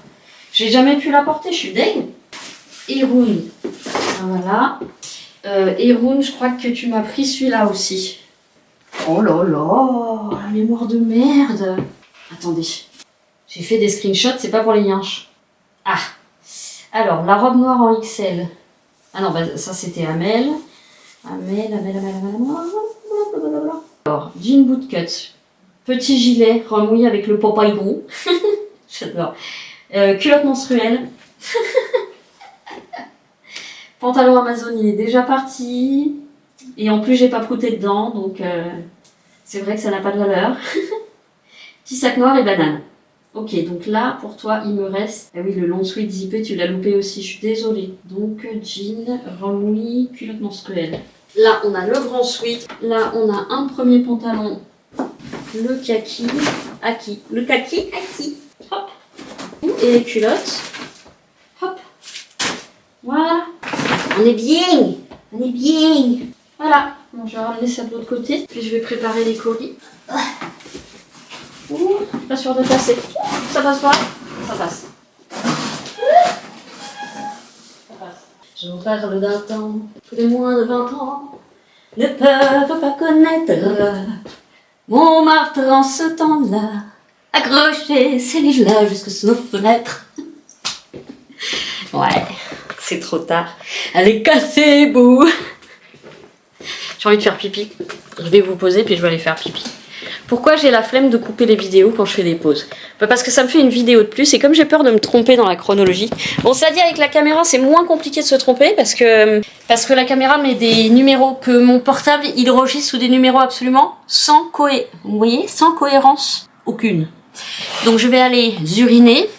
J'ai jamais pu la porter, je suis deg. Héroun. Voilà. Héroun, je crois que tu m'as pris celui-là aussi. Oh là là, la mémoire de merde. Attendez. J'ai fait des screenshots, c'est pas pour les yinches. Ah. Alors, la robe noire en XL. Ah non, bah, ça c'était Amel. Amel. Alors, jean bootcut. Petit gilet remouillé avec le papagon. J'adore. Culotte menstruelle. Pantalon Amazon, il est déjà parti. Et en plus, j'ai pas prouté dedans, donc c'est vrai que ça n'a pas de valeur. Petit sac noir et banane. Ok, donc là, pour toi, il me reste... Ah oui, le long sweat zippé, tu l'as loupé aussi, je suis désolée. Donc, jean, rempli, culotte menstruelle. Là, on a le grand sweat. Là, on a un premier pantalon. Le kaki. Aki. Le kaki, aki. Hop. Et les culottes. Hop. Voilà. On est bien. On est bien. Voilà. Bon, je vais ramener ça de l'autre côté. Puis je vais préparer les colis. Ouh, pas sûr de passer. Ça passe pas? Ça passe. Ça passe. Je vous parle d'un temps. Tous les moins de 20 ans ne peuvent pas connaître Montmartre en ce temps-là. Accrocher ces livres-là jusque sous nos fenêtres. Ouais, c'est trop tard. Elle est cassée, bouh. J'ai envie de faire pipi. Je vais vous poser puis je vais aller faire pipi. Pourquoi j'ai la flemme de couper les vidéos quand je fais des pauses? Parce que ça me fait une vidéo de plus et comme j'ai peur de me tromper dans la chronologie. Bon, ça dit avec la caméra c'est moins compliqué de se tromper parce que la caméra met des numéros que mon portable il enregistre sous des numéros absolument sans vous voyez, sans cohérence aucune. Donc je vais aller uriner.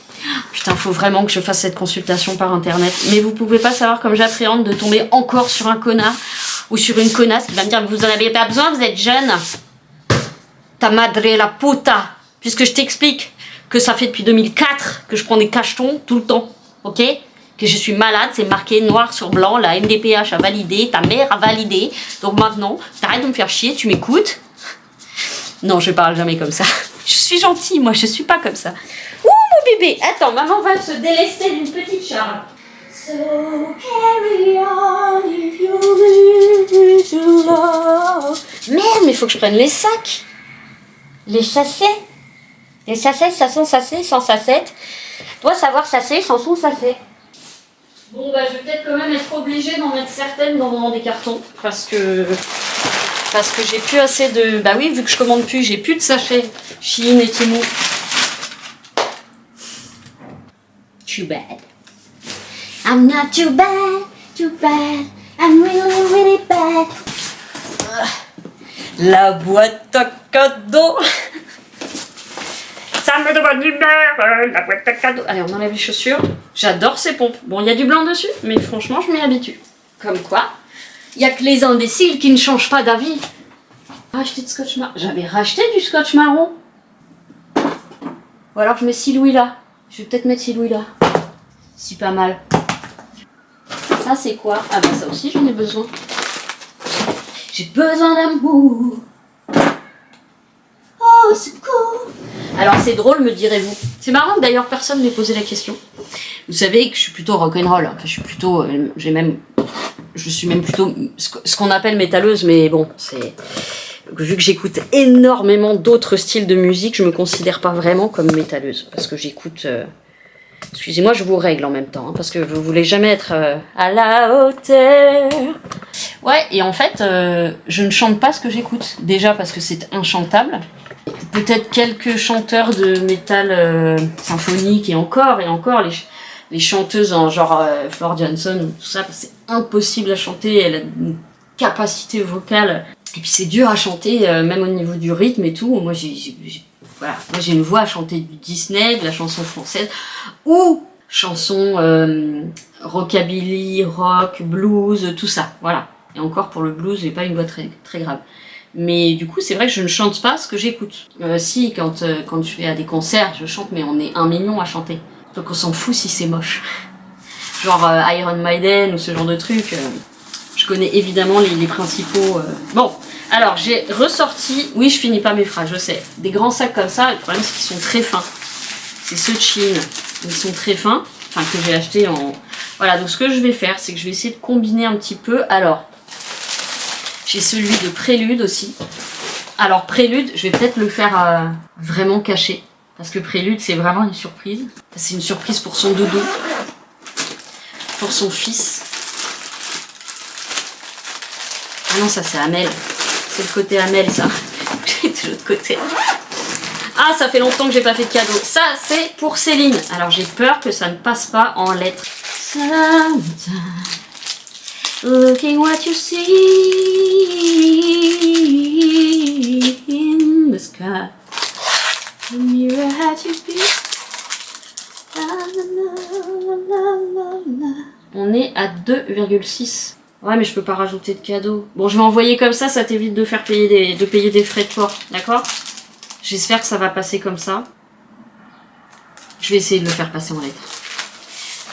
Putain, faut vraiment que je fasse cette consultation par internet. Mais vous pouvez pas savoir comme j'appréhende de tomber encore sur un connard ou sur une connasse qui va me dire vous en avez pas besoin, vous êtes jeune. Ta madre la puta, puisque je t'explique que ça fait depuis 2004 que je prends des cachetons tout le temps, ok? Que je suis malade, c'est marqué noir sur blanc, la MDPH a validé, ta mère a validé, donc maintenant, t'arrêtes de me faire chier, tu m'écoutes? Non, je parle jamais comme ça. Je suis gentille, moi, je suis pas comme ça. Ouh, mon bébé! Attends, maman va se délester d'une petite charge. So carry on if you live to love. Merde, mais faut que je prenne les sacs. Les sachets. Les sachets, ça sont sachets, sans sachets. Dois savoir sachet, sans son sachet. Bon, bah, je vais peut-être quand même être obligée d'en mettre certaines dans des cartons. Parce que j'ai plus assez de... Bah oui, vu que je commande plus, j'ai plus de sachets. Shein et Temu. Too bad. I'm not too bad, too bad. I'm really, really bad. La boîte à cadeaux. Ça me demande l'humeur, la boîte à cadeaux. Allez, on enlève les chaussures. J'adore ces pompes. Bon, il y a du blanc dessus, mais franchement, je m'y habitue. Comme quoi, il n'y a que les imbéciles qui ne changent pas d'avis. Racheter de scotch marron. J'avais racheté du scotch marron. Ou alors je mets 6 louis là. Je vais peut-être mettre 6 louis là. C'est pas mal. Ça, c'est quoi? Ah bah ça aussi, j'en ai besoin. J'ai besoin d'amour. Oh, c'est cool. Alors, c'est drôle, me direz-vous. C'est marrant que d'ailleurs, personne ne m'ait posé la question. Vous savez que je suis plutôt rock'n'roll. Enfin, je suis plutôt... je suis même plutôt ce qu'on appelle métalleuse, mais bon, c'est... Vu que j'écoute énormément d'autres styles de musique, je me considère pas vraiment comme métalleuse. Parce que j'écoute... Excusez-moi, je vous règle en même temps, hein, parce que vous voulez jamais être à la hauteur. Ouais, et en fait, je ne chante pas ce que j'écoute. Déjà parce que c'est inchantable. Peut-être quelques chanteurs de métal symphonique et encore les chanteuses en genre Floor Janson, tout ça, c'est impossible à chanter. Elle a une capacité vocale. Et puis c'est dur à chanter, même au niveau du rythme et tout. Moi, voilà. Moi, j'ai une voix à chanter du Disney, de la chanson française, ou chanson rockabilly, rock, blues, tout ça. Voilà. Et encore, pour le blues, j'ai pas une voix très, très grave. Mais du coup, c'est vrai que je ne chante pas ce que j'écoute. Si, quand je vais à des concerts, je chante, mais on est 1 million à chanter. Donc on s'en fout si c'est moche. Genre Iron Maiden ou ce genre de trucs. Je connais évidemment les principaux... Bon, alors j'ai ressorti... Oui, je finis pas mes phrases, je sais. Des grands sacs comme ça, le problème c'est qu'ils sont très fins. C'est ceux de Shein. Ils sont très fins. Enfin, que j'ai acheté en... Voilà, donc ce que je vais faire, c'est que je vais essayer de combiner un petit peu. Alors, j'ai celui de Prélude aussi. Alors, Prélude, je vais peut-être le faire vraiment caché. Parce que Prélude, c'est vraiment une surprise. C'est une surprise pour son doudou. Pour son fils. Ah non, ça c'est Amel. C'est le côté Amel, ça. J'ai de l'autre côté. Ah, ça fait longtemps que j'ai pas fait de cadeau. Ça, c'est pour Céline. Alors, j'ai peur que ça ne passe pas en lettres. Looking what you see in the sky. The mirror had you be. 2,6. Ouais, mais je peux pas rajouter de cadeaux. Bon, je vais envoyer comme ça t'évite de faire payer des frais de port, d'accord? J'espère que ça va passer comme ça. Je vais essayer de le faire passer en lettres.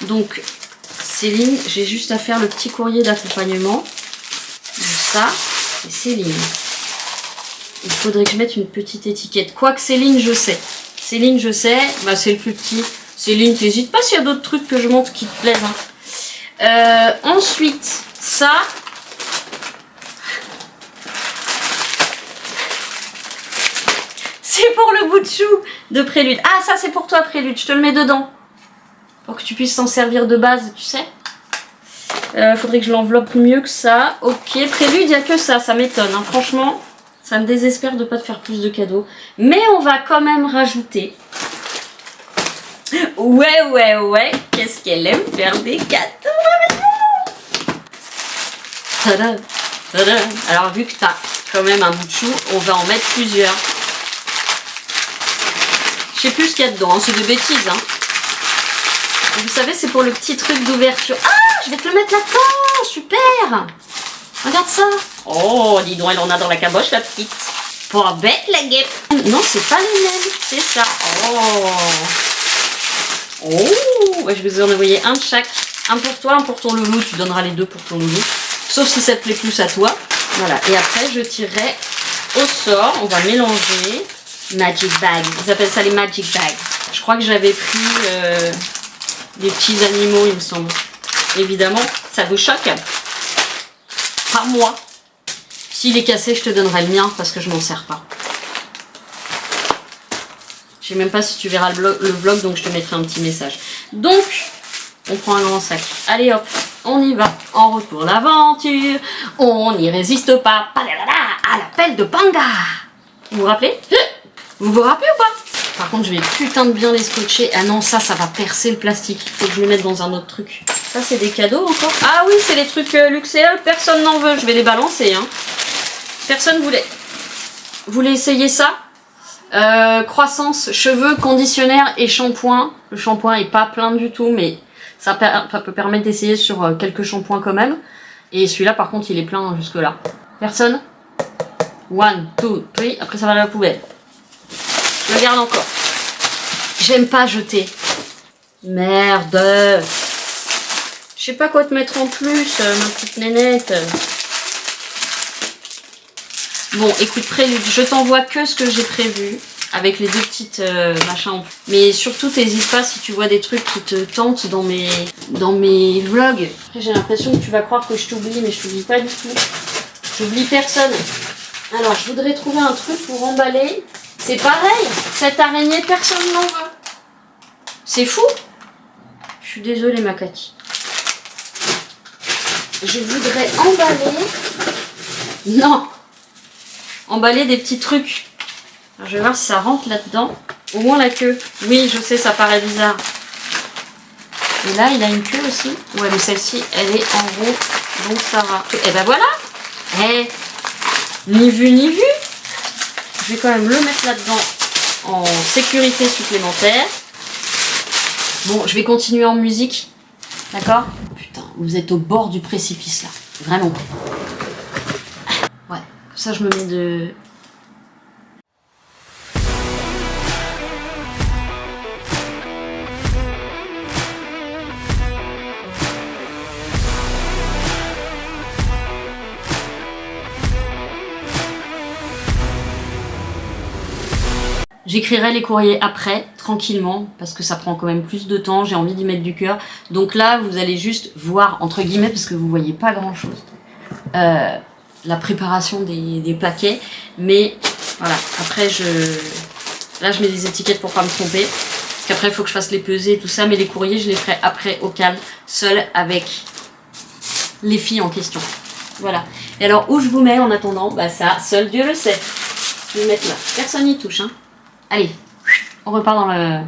Donc, Céline, j'ai juste à faire le petit courrier d'accompagnement. Ça, et Céline. Il faudrait que je mette une petite étiquette. Quoique Céline, je sais. Céline, je sais, bah, c'est le plus petit. Céline, t'hésites pas s'il y a d'autres trucs que je montre qui te plaisent. Hein. Ensuite, ça. C'est pour le bout de chou de Prélude. Ah, ça c'est pour toi Prélude, je te le mets dedans. Pour que tu puisses t'en servir de base, tu sais. Faudrait que je l'enveloppe mieux que ça. Ok, Prélude, il n'y a que ça m'étonne. Hein. Franchement, ça me désespère de ne pas te faire plus de cadeaux. Mais on va quand même rajouter. Ouais. Qu'est-ce qu'elle aime faire des cadeaux. Tada, tada. Alors vu que tu as quand même un bout de chou, on va en mettre plusieurs. Je sais plus ce qu'il y a dedans, hein. C'est des bêtises. Hein. Vous savez, c'est pour le petit truc d'ouverture. Ah, je vais te le mettre là-dedans. Super. Regarde ça. Oh, dis donc, elle en a dans la caboche, la petite. Pas bête, la guêpe. Non, c'est pas les mêmes. C'est ça. Oh, ouais, je vous en ai envoyé un de chaque. Un pour toi, un pour ton loulou. Tu donneras les deux pour ton loulou. Sauf si ça te plaît plus à toi. Voilà. Et après, je tirerai au sort. On va mélanger. Magic bag. Ils appellent ça les magic bags. Je crois que j'avais pris des petits animaux, il me semble. Évidemment, ça vous choque. Pas moi. S'il est cassé, je te donnerai le mien parce que je m'en sers pas. Je sais même pas si tu verras le vlog, donc je te mettrai un petit message. Donc, on prend un grand sac. Allez hop, on y va. En route pour l'aventure. On n'y résiste pas. À l'appel de Panga. Vous vous rappelez? Vous vous rappelez ou pas? Par contre, je vais putain de bien les scotcher. Ah non, ça va percer le plastique. Faut que je le mette dans un autre truc. Ça, c'est des cadeaux encore. Ah oui, c'est les trucs Luxéol. Personne n'en veut. Je vais les balancer. Hein. Personne voulait essayer ça. Croissance, cheveux, conditionnaire et shampoing. Le shampoing est pas plein du tout, mais ça peut permettre d'essayer sur quelques shampoings quand même. Et celui-là, par contre, il est plein jusque là. Personne? 1, 2, 3. Après, ça va à la poubelle. Je le garde encore. J'aime pas jeter. Merde. Je sais pas quoi te mettre en plus, ma petite nénette. Bon, écoute, Prélude, je t'envoie que ce que j'ai prévu. Avec les deux petites machins. Mais surtout, t'hésites pas si tu vois des trucs qui te tentent dans mes vlogs. Après, j'ai l'impression que tu vas croire que je t'oublie, mais je t'oublie pas du tout. J'oublie personne. Alors, je voudrais trouver un truc pour emballer. C'est pareil, cette araignée, personne n'en veut. C'est fou. Je suis désolée, ma Cathy. Je voudrais emballer... Non. Emballer des petits trucs. Alors, je vais voir si ça rentre là-dedans. Au moins la queue. Oui, je sais, ça paraît bizarre. Et là, il a une queue aussi. Ouais, mais celle-ci, elle est en rond. Donc ça va. Et ben voilà. Eh, ni vu, ni vu. Je vais quand même le mettre là-dedans en sécurité supplémentaire. Bon, je vais continuer en musique. D'accord? Putain, vous êtes au bord du précipice là. Vraiment. Ouais, comme ça je me mets de... J'écrirai les courriers après, tranquillement, parce que ça prend quand même plus de temps, j'ai envie d'y mettre du cœur. Donc là, vous allez juste voir, entre guillemets, parce que vous voyez pas grand-chose, la préparation des paquets. Mais voilà, après, là, je mets des étiquettes pour pas me tromper. Parce qu'après, il faut que je fasse les pesées et tout ça. Mais les courriers, je les ferai après, au calme, seul avec les filles en question. Voilà. Et alors, où je vous mets en attendant? Bah ça, seul Dieu le sait. Je vais le mettre là. Personne n'y touche, hein. Allez, on repart dans le...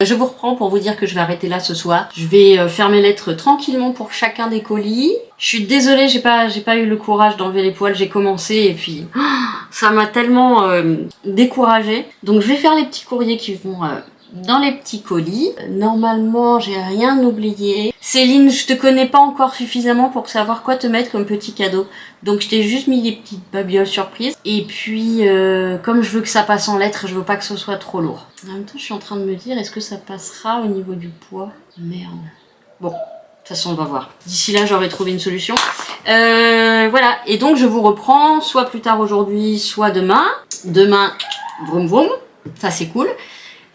Je vous reprends pour vous dire que je vais arrêter là ce soir. Je vais faire mes lettres tranquillement pour chacun des colis. Je suis désolée, j'ai pas eu le courage d'enlever les poils, j'ai commencé et puis ça m'a tellement découragée. Donc je vais faire les petits courriers qui vont dans les petits colis. Normalement, j'ai rien oublié. Céline, je te connais pas encore suffisamment pour savoir quoi te mettre comme petit cadeau. Donc je t'ai juste mis des petites babioles surprises. Et puis, comme je veux que ça passe en lettres, je veux pas que ce soit trop lourd. En même temps, je suis en train de me dire, est-ce que ça passera au niveau du poids? Merde. Bon, de toute façon, on va voir. D'ici là, j'aurai trouvé une solution. Voilà, et donc je vous reprends soit plus tard aujourd'hui, soit demain. Demain, vroom vroom, ça c'est cool.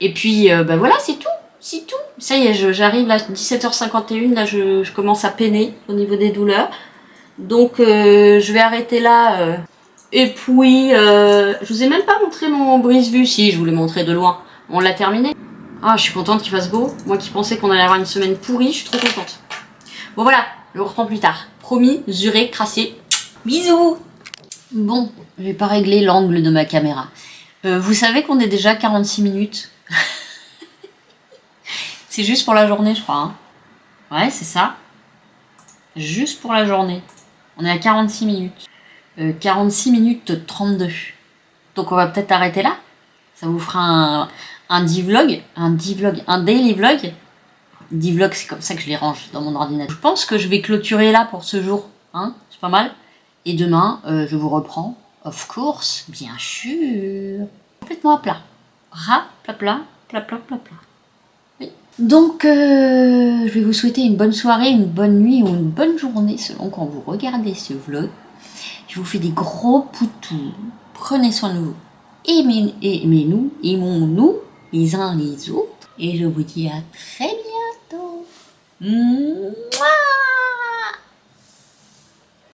Et puis, bah voilà, c'est tout. C'est tout. Ça y est, j'arrive à 17h51, là je commence à peiner au niveau des douleurs. Donc je vais arrêter là. Et puis, je vous ai même pas montré mon brise-vue. Si, je vous l'ai montré de loin. On l'a terminé. Ah, je suis contente qu'il fasse beau. Moi qui pensais qu'on allait avoir une semaine pourrie, je suis trop contente. Bon voilà, je vous reprends plus tard. Promis, juré, crassé. Bisous. Bon, je vais pas régler l'angle de ma caméra. Vous savez qu'on est déjà à 46 minutes. C'est juste pour la journée, je crois. Hein. Ouais, c'est ça. Juste pour la journée. On est à 46 minutes. 46 minutes 32. Donc on va peut-être arrêter là. Ça vous fera un D-vlog. Un daily vlog. D-vlog, c'est comme ça que je les range dans mon ordinateur. Je pense que je vais clôturer là pour ce jour. Hein, c'est pas mal. Et demain, je vous reprends. Of course, bien sûr. Complètement à plat. Plat. Oui. Donc, je vais vous souhaiter une bonne soirée, une bonne nuit ou une bonne journée selon quand vous regardez ce vlog. Je vous fais des gros poutous. Prenez soin de vous. Aimons-nous les uns les autres. Et je vous dis à très bientôt. Mouah.